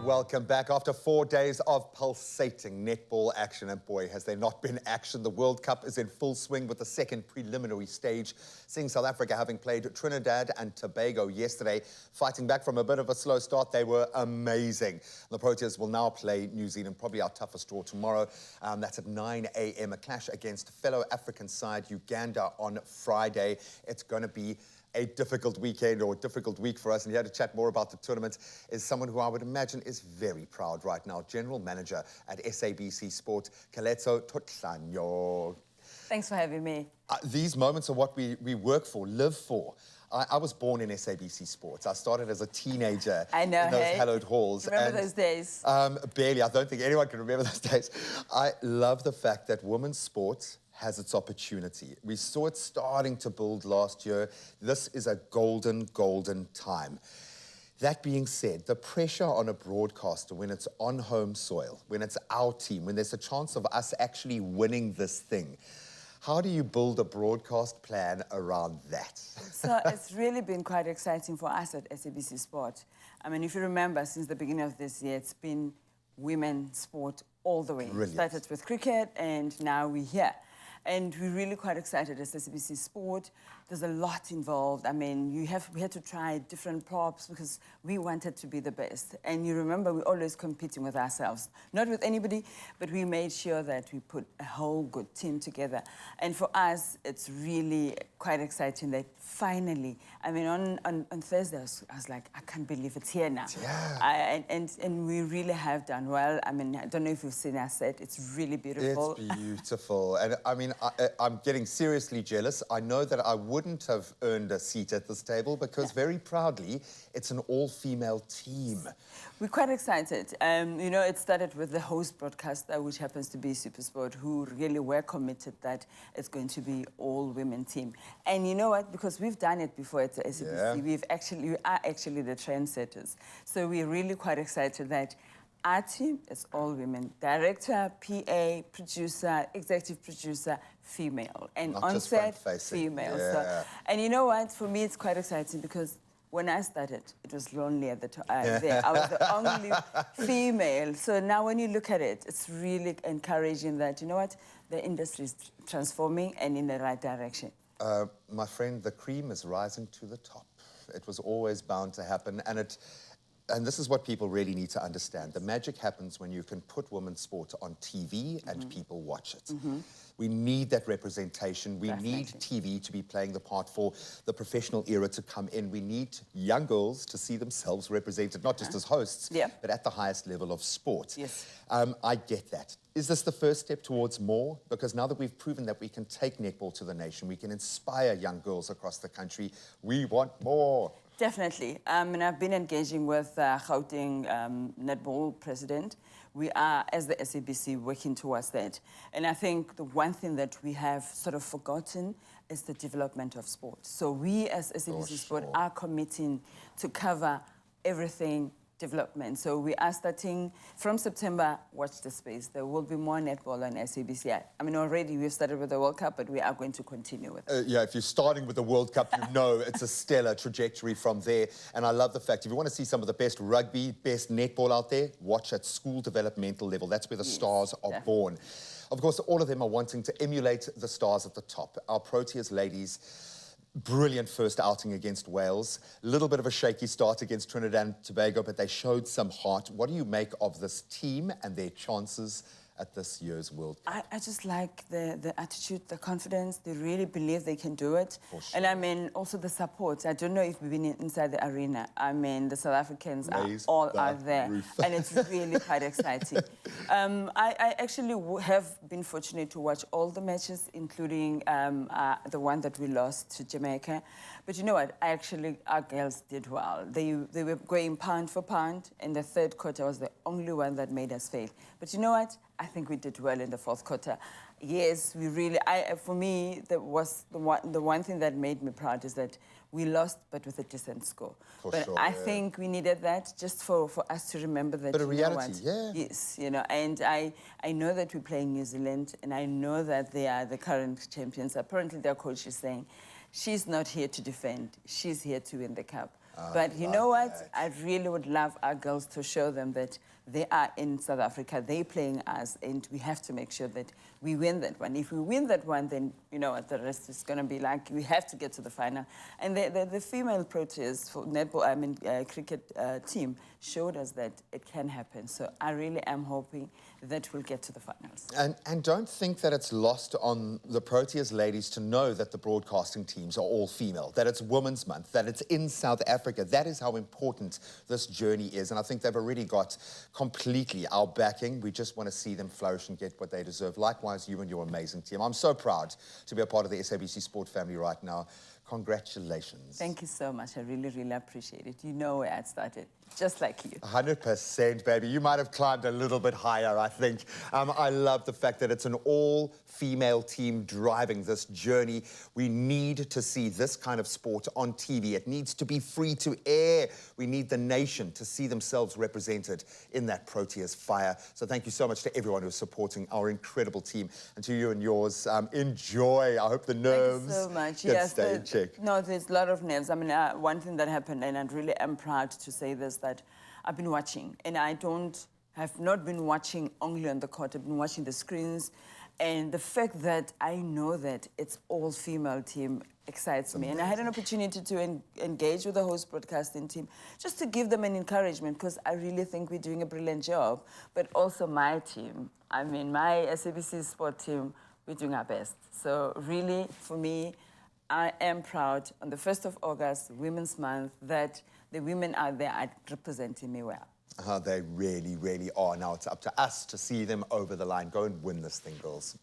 Welcome back. After 4 days of pulsating netball action, and boy, has there not been action. The World Cup is in full swing with the second preliminary stage, seeing South Africa having played Trinidad and Tobago yesterday. Fighting back from a bit of a slow start, they were amazing. The Proteas will now play New Zealand, probably our toughest draw tomorrow. That's at 9 a.m. A clash against fellow African side Uganda on Friday. It's going to be a difficult weekend or a difficult week for us. And here to chat more about the tournament is someone who I would imagine is very proud right now, General Manager at SABC Sport, Keletso Totlhanyo. Thanks for having me. These moments are what we work for, live for. I was born in SABC Sports. I started as a teenager in those hallowed halls. Remember those days? Barely. I don't think anyone can remember those days. I love the fact that women's sports has its opportunity. We saw it starting to build last year. This is a golden, golden time. That being said, the pressure on a broadcaster when it's on home soil, when it's our team, when there's a chance of us actually winning this thing, how do you build a broadcast plan around that? So it's really been quite exciting for us at SABC Sport. I mean, if you remember, since the beginning of this year, it's been women's sport all the way. Brilliant. Started with cricket, and now we're here. And we're really quite excited as SABC Sport. There's a lot involved. I mean, we had to try different props because we wanted to be the best. And you remember, we're always competing with ourselves. Not with anybody, but we made sure that we put a whole good team together. And for us, it's really quite exciting that finally, I mean, on Thursday, I was like, I can't believe it's here now. Yeah. And we really have done well. I mean, I don't know if you've seen our set. It's really beautiful. It's beautiful. And I mean, I'm getting seriously jealous. I know that I wouldn't have earned a seat at this table because very proudly, it's an all-female team. We're quite excited. You know, it started with the host broadcaster, which happens to be SuperSport, who really were committed that it's going to be all-women team. And you know what? Because we've done it before at the SABC, we are actually the trendsetters. So we're really quite excited that our team is all women. Director, PA, producer, executive producer, female. And on set, female. Yeah. So, and you know what? For me, it's quite exciting because when I started, it was lonely at the time. I was the only female. So now when you look at it, it's really encouraging that, you know what? The industry is transforming and in the right direction. My friend, the cream is rising to the top. It was always bound to happen. And this is what people really need to understand. The magic happens when you can put women's sport on TV and people watch it. We need that representation. We need TV to be playing the part for the professional era to come in. We need young girls to see themselves represented, not just as hosts, but at the highest level of sport. I get that. Is this the first step towards more? Because now that we've proven that we can take netball to the nation, we can inspire young girls across the country, we want more. Definitely. And I've been engaging with Gauteng Netball president. We are, as the SABC, working towards that. And I think the one thing that we have sort of forgotten is the development of sport. So we, as SABC Sport, are committing to cover everything development. So we are starting from September, watch the space. There will be more netball on SABC. I mean, already we've started with the World Cup, but we are going to continue with it. Yeah, if you're starting with the World Cup, you know it's a stellar trajectory from there. And I love the fact, if you want to see some of the best rugby, best netball out there, watch at school developmental level. That's where the stars are born. Of course, all of them are wanting to emulate the stars at the top. Our Proteas ladies, brilliant first outing against Wales. A little bit of a shaky start against Trinidad and Tobago, but they showed some heart. What do you make of this team and their chances at this year's World Cup? I just like the attitude, the confidence. They really believe they can do it. And I mean, also the support. I don't know if we've been inside the arena. I mean, the South Africans are all out there. And it's really quite exciting. I actually have been fortunate to watch all the matches, including the one that we lost to Jamaica. But you know what? Our girls did well. They were going pound for pound. And the third quarter was the only one that made us fail. But you know what? I think we did well in the fourth quarter. Yes, we really, for me, the one thing that made me proud is that we lost, but with a decent score. I think we needed that just for us to remember that, but a reality, yes, you know, and I know that we're playing New Zealand, and I know that they are the current champions. Apparently their coach is saying, she's not here to defend, she's here to win the cup. But you know what? I really would love our girls to show them that they are in South Africa, they're playing us, and we have to make sure that we win that one. If we win that one, then, you know what, the rest is going to be like, we have to get to the final. And the female Proteas for netball, cricket team showed us that it can happen. So I really am hoping that we'll get to the finals. And don't think that it's lost on the Proteas ladies to know that the broadcasting teams are all female, that it's Women's Month, that it's in South Africa. That is how important this journey is. And I think they've already got completely our backing. We just want to see them flourish and get what they deserve. Likewise, you and your amazing team. I'm so proud to be a part of the SABC Sport family right now. Congratulations. Thank you so much. I really, really appreciate it. You know where I started, just like you. 100%, baby. You might have climbed a little bit higher, I think. I love the fact that it's an all-female team driving this journey. We need to see this kind of sport on TV. It needs to be free to air. We need the nation to see themselves represented in that Proteas fire. So thank you so much to everyone who's supporting our incredible team. And to you and yours, enjoy. I hope the nerves Thank you so much. can stay in check. No, there's a lot of nerves. I mean, one thing that happened, and I really am proud to say this, that I've been watching, and have not been watching only on the court. I've been watching the screens, and the fact that I know that it's all female team excites me. And I had an opportunity to engage with the host broadcasting team just to give them an encouragement, because I really think we're doing a brilliant job. But also my team, I mean, my SABC Sport team, we're doing our best. So really, for me, I am proud on the 1st of August, Women's Month, that the women out there are representing me well. They really, really are. Now it's up to us to see them over the line. Go and win this thing, girls.